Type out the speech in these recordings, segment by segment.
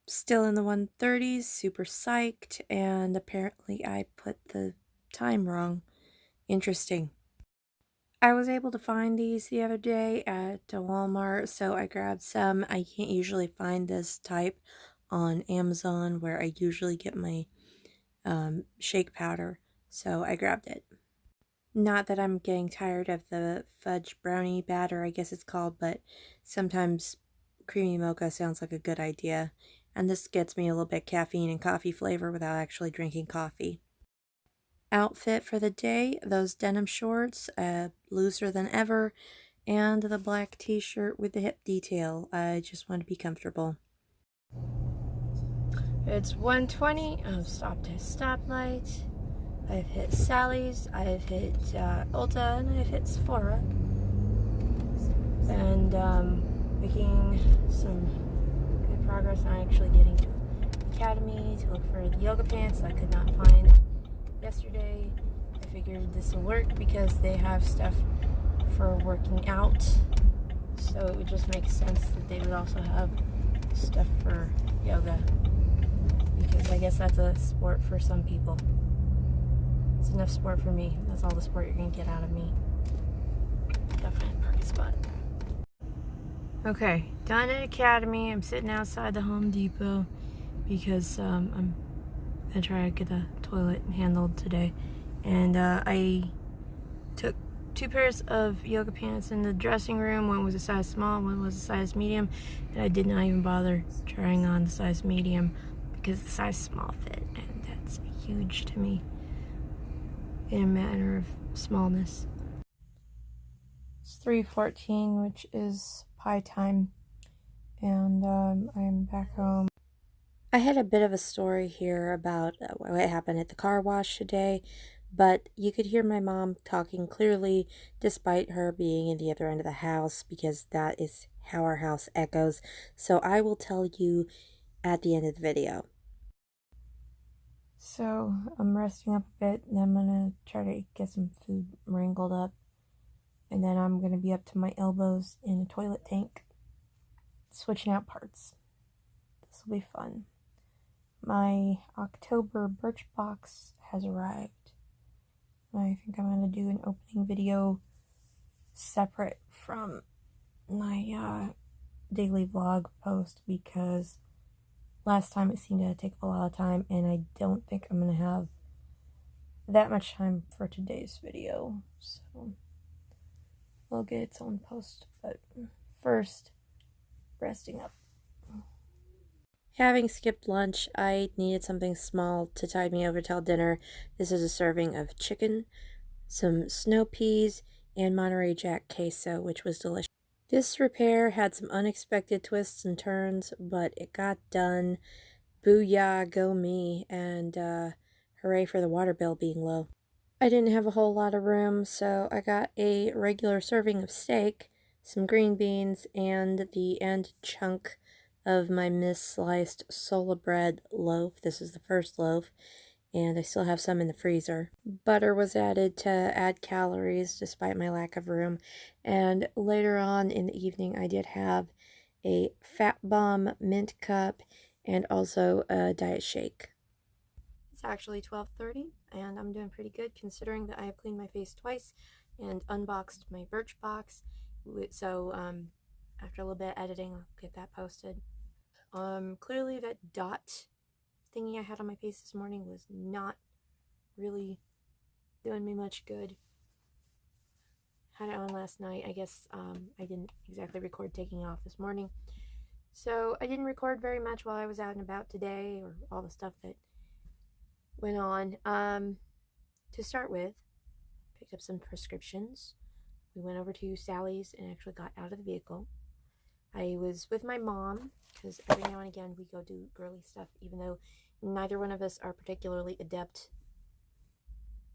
Still in the 130s, super psyched, and apparently I put the time wrong. Interesting. I was able to find these the other day at Walmart, so I grabbed some. I can't usually find this type on Amazon where I usually get my shake powder, so I grabbed it. Not that I'm getting tired of the fudge brownie batter, I guess it's called, but sometimes creamy mocha sounds like a good idea. And this gets me a little bit caffeine and coffee flavor without actually drinking coffee. Outfit for the day, those denim shorts, looser than ever, and the black t-shirt with the hip detail. I just want to be comfortable. It's 1:20. I've stopped at a stoplight. I've hit Sally's, I've hit Ulta, and I've hit Sephora. And making some good progress on actually getting to the Academy to look for the yoga pants that I could not find yesterday. I figured this will work because they have stuff for working out. So it would just make sense that they would also have stuff for yoga. Because I guess that's a sport for some people. It's enough sport for me. That's all the sport you're gonna get out of me. Gotta find a parking spot. Okay, done at Academy. I'm sitting outside the Home Depot because I'm gonna try to get the toilet handled today. And I took 2 pairs of yoga pants in the dressing room. One was a size small, one was a size medium. And I did not even bother trying on the size medium because the size small fit, and that's huge to me in a matter of smallness. It's 3:14, which is pie time, and I'm back home. I had a bit of a story here about what happened at the car wash today, but you could hear my mom talking clearly despite her being in the other end of the house because that is how our house echoes. So I will tell you at the end of the video. So I'm resting up a bit, and I'm gonna try to get some food wrangled up, and then I'm gonna be up to my elbows in a toilet tank, switching out parts. This will be fun. My October Birchbox has arrived. I think I'm gonna do an opening video separate from my daily vlog post because last time it seemed to take up a lot of time, and I don't think I'm going to have that much time for today's video, so we'll get its own post, but first, resting up. Having skipped lunch, I needed something small to tide me over till dinner. This is a serving of chicken, some snow peas, and Monterey Jack queso, which was delicious. This repair had some unexpected twists and turns, but it got done. Booyah, go me, and hooray for the water bill being low. I didn't have a whole lot of room, so I got a regular serving of steak, some green beans, and the end chunk of my mis-sliced sola bread loaf. This is the first loaf, and I still have some in the freezer. Butter was added to add calories despite my lack of room, and later on in the evening I did have a Fat Bomb mint cup and also a diet shake. It's actually 12:30 and I'm doing pretty good considering that I have cleaned my face twice and unboxed my Birchbox. So after a little bit of editing, I'll get that posted. Clearly that dot thingy I had on my face this morning was not really doing me much good. Had it on last night. I guess I didn't exactly record taking off this morning. So I didn't record very much while I was out and about today, or all the stuff that went on. To start with, picked up some prescriptions. We went over to Sally's and actually got out of the vehicle. I was with my mom because every now and again we go do girly stuff, even though neither one of us are particularly adept,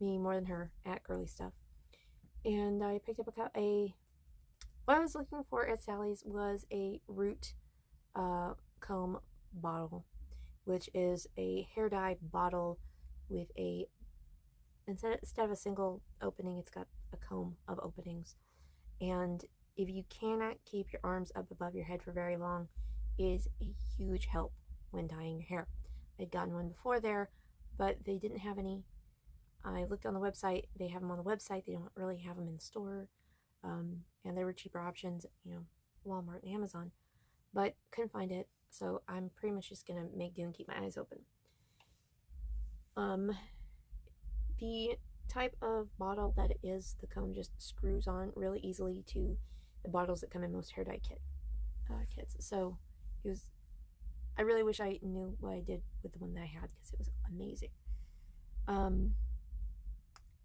me more than her, at girly stuff. And I picked up what I was looking for at Sally's was a root comb bottle, which is a hair dye bottle with instead of a single opening, it's got a comb of openings. And if you cannot keep your arms up above your head for very long, it is a huge help when dyeing your hair. I'd gotten one before there, but they didn't have any. I looked on the website. They have them on the website. They don't really have them in the store. And there were cheaper options, Walmart and Amazon, but couldn't find it. So I'm pretty much just going to make do and keep my eyes open. The type of bottle that it is, the comb just screws on really easily to the bottles that come in most hair dye kits. So I really wish I knew what I did with the one that I had, because it was amazing.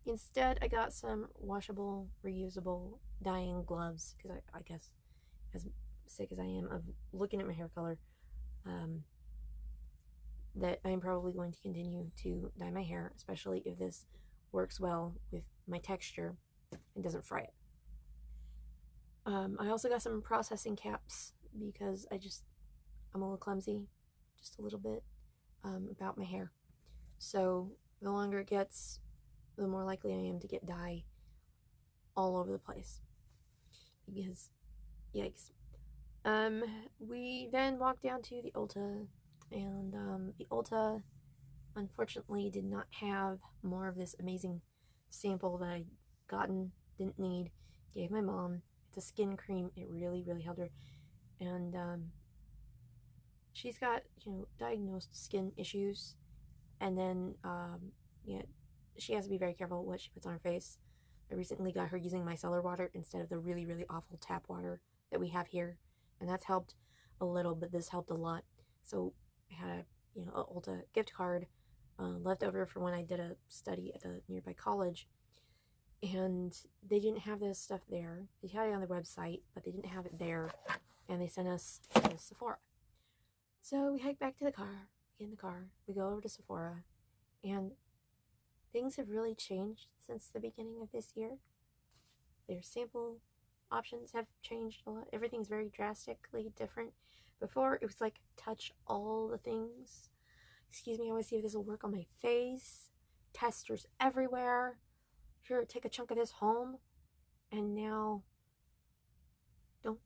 Instead, I got some washable, reusable dyeing gloves, because I guess, as sick as I am of looking at my hair color, that I'm probably going to continue to dye my hair, especially if this works well with my texture and doesn't fry it. I also got some processing caps, because I'm a little clumsy, just a little bit, about my hair. So the longer it gets, the more likely I am to get dye all over the place, because yikes. We then walked down to the Ulta, and the Ulta unfortunately did not have more of this amazing sample that I'd gotten, didn't need, gave my mom. It's a skin cream. It really, really helped her. And she's got, diagnosed skin issues, and then she has to be very careful what she puts on her face. I recently got her using micellar water instead of the really, really awful tap water that we have here, and that's helped a little, but this helped a lot. So I had a Ulta gift card left over for when I did a study at the nearby college, and they didn't have this stuff there. They had it on their website, but they didn't have it there, and they sent us to Sephora. So we hike back to the car, get in the car, we go over to Sephora, and things have really changed since the beginning of this year. Their sample options have changed a lot. Everything's very drastically different. Before, it was like, touch all the things. Excuse me, I want to see if this will work on my face. Testers everywhere. Here, take a chunk of this home. And now, don't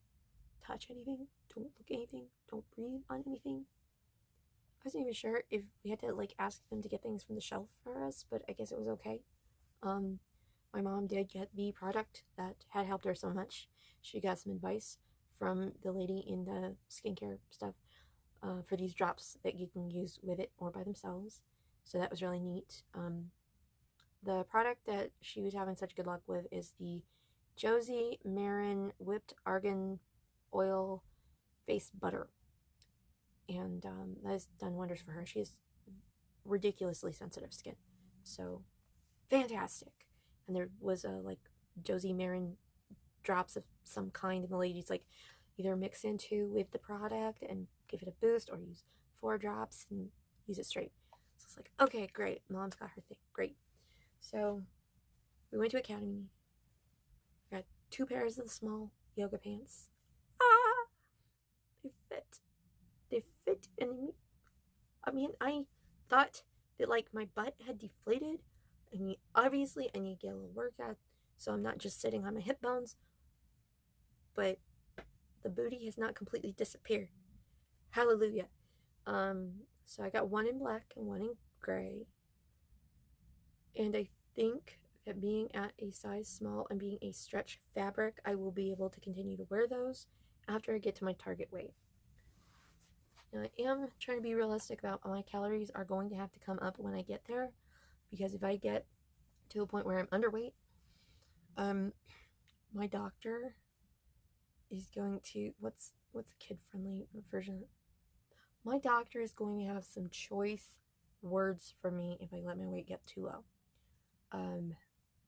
touch anything. Don't look at anything. Don't breathe on anything. I wasn't even sure if we had to ask them to get things from the shelf for us, but I guess it was okay. My mom did get the product that had helped her so much. She got some advice from the lady in the skincare stuff for these drops that you can use with it or by themselves. So that was really neat. The product that she was having such good luck with is the Josie Marin Whipped Argan Oil Face Butter. And that has done wonders for her. She has ridiculously sensitive skin. So, fantastic. And there was Josie Marin drops of some kind, and the lady's either mix in 2 with the product and give it a boost, or use 4 drops and use it straight. So it's like, okay, great. Mom's got her thing. Great. So we went to Academy. Got 2 pairs of the small yoga pants. They fit. They fit, and I thought that my butt had deflated. Obviously I need to get a little workout, so I'm not just sitting on my hip bones, but the booty has not completely disappeared. Hallelujah. So I got one in black and one in gray, and I think that being at a size small and being a stretch fabric, I will be able to continue to wear those after I get to my target weight. Now, I am trying to be realistic about my calories are going to have to come up when I get there, because if I get to a point where I'm underweight, my doctor is going to, what's a kid-friendly version? My doctor is going to have some choice words for me if I let my weight get too low.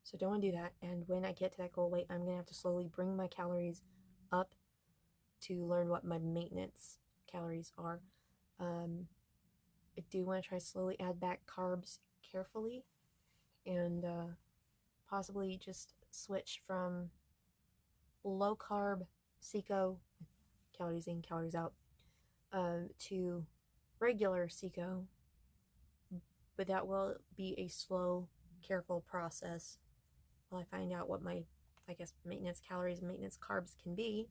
So don't want to do that. And when I get to that goal weight, I'm going to have to slowly bring my calories up to learn what my maintenance calories are. I do want to try slowly add back carbs carefully, and possibly just switch from low carb Seco, calories in, calories out, to regular Seco, but that will be a slow, careful process while I find out what my, maintenance calories and maintenance carbs can be.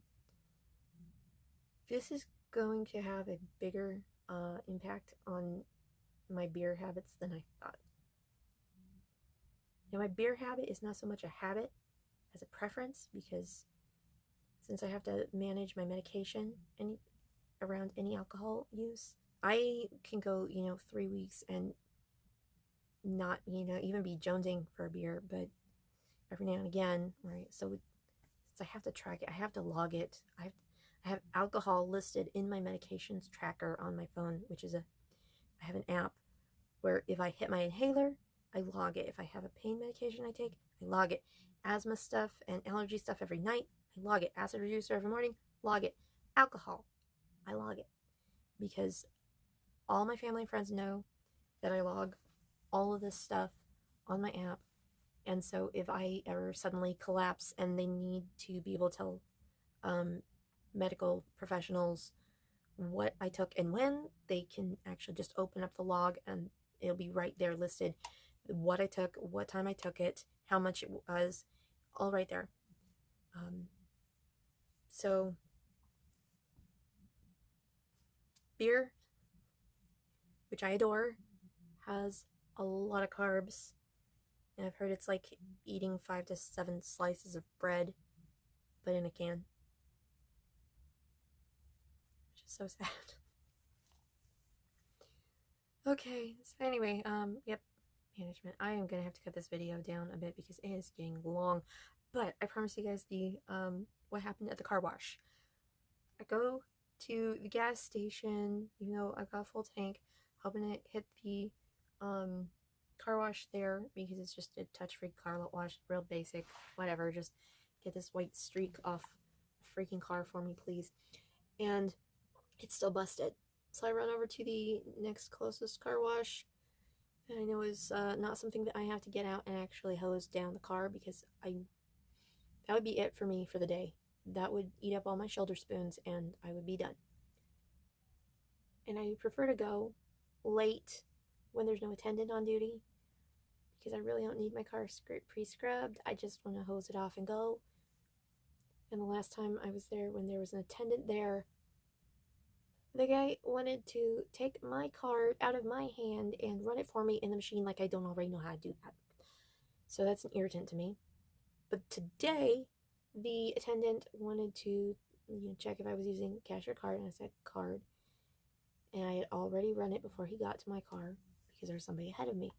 This is going to have a bigger impact on my beer habits than I thought. Now, my beer habit is not so much a habit as a preference, because since I have to manage my medication around any alcohol use, I can go, 3 weeks and not, even be jonesing for a beer, but every now and again, right? So since I have to track it, I have to log it. I have alcohol listed in my medications tracker on my phone, I have an app where if I hit my inhaler, I log it. If I have a pain medication I take, I log it. Asthma stuff and allergy stuff every night, I log it. Acid reducer every morning, log it. Alcohol, I log it. Because all my family and friends know that I log all of this stuff on my app. And so if I ever suddenly collapse and they need to be able to tell medical professionals what I took and when, they can actually just open up the log and it'll be right there listed. What I took, what time I took it, how much it was, all right there. So beer, which I adore, has a lot of carbs. And I've heard it's like eating 5 to 7 slices of bread, but in a can. Which is so sad. Okay, so anyway, yep, management. I am gonna have to cut this video down a bit because it is getting long. But I promise you guys what happened at the car wash. I go to the gas station, I got a full tank, hoping to hit the car wash there because it's just a touch-free car wash, real basic, whatever, just get this white streak off the freaking car for me, please. And it's still busted. So I run over to the next closest car wash, and I know it's not something that I have to get out and actually hose down the car, because that would be it for me for the day. That would eat up all my shoulder spoons and I would be done. And I prefer to go late when there's no attendant on duty, because I really don't need my car pre-scrubbed. I just want to hose it off and go. And the last time I was there, when there was an attendant there, the guy wanted to take my card out of my hand and run it for me in the machine like I don't already know how to do that. So that's an irritant to me. But today, the attendant wanted to check if I was using cash or card, and I said card. And I had already run it before he got to my car because there was somebody ahead of me.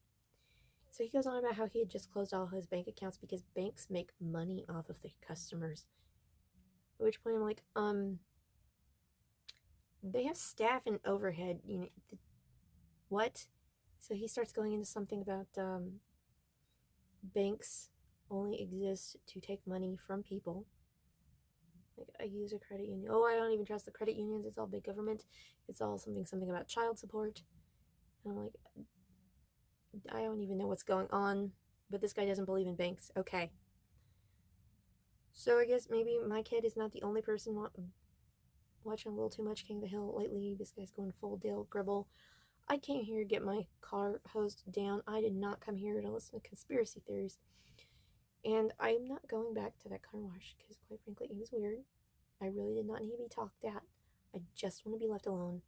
So he goes on about how he had just closed all his bank accounts because banks make money off of their customers. At which point I'm like, they have staff and overhead, what? So he starts going into something about banks only exist to take money from people. Like, I use a credit union. Oh, I don't even trust the credit unions. It's all big government. It's all something about child support. And I'm like, I don't even know what's going on, but this guy doesn't believe in banks. Okay. So I guess maybe my kid is not the only person watching a little too much King of the Hill lately. This guy's going full Dale Gribble. I came here to get my car hosed down. I did not come here to listen to conspiracy theories. And I'm not going back to that car wash because, quite frankly, it was weird. I really did not need to be talked at. I just want to be left alone.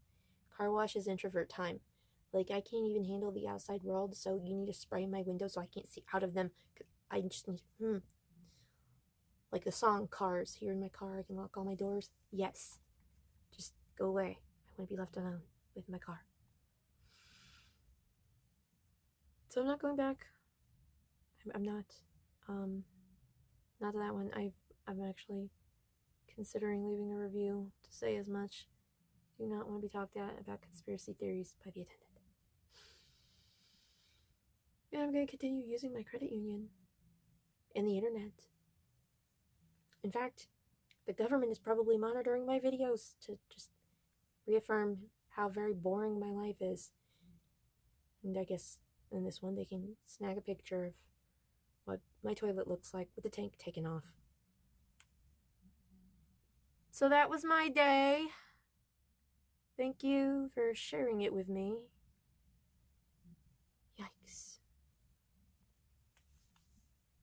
Car wash is introvert time. Like, I can't even handle the outside world, so you need to spray my windows so I can't see out of them. Cause I just need, like the song Cars, here in my car, I can lock all my doors. Yes. Just go away. I want to be left alone with my car. So I'm not going back. I'm not. Not to that one. I'm actually considering leaving a review to say as much. Do not want to be talked at about conspiracy theories by the attendant. And I'm going to continue using my credit union and the internet. In fact, the government is probably monitoring my videos to just reaffirm how very boring my life is. And I guess in this one they can snag a picture of what my toilet looks like with the tank taken off. So that was my day. Thank you for sharing it with me. Yikes.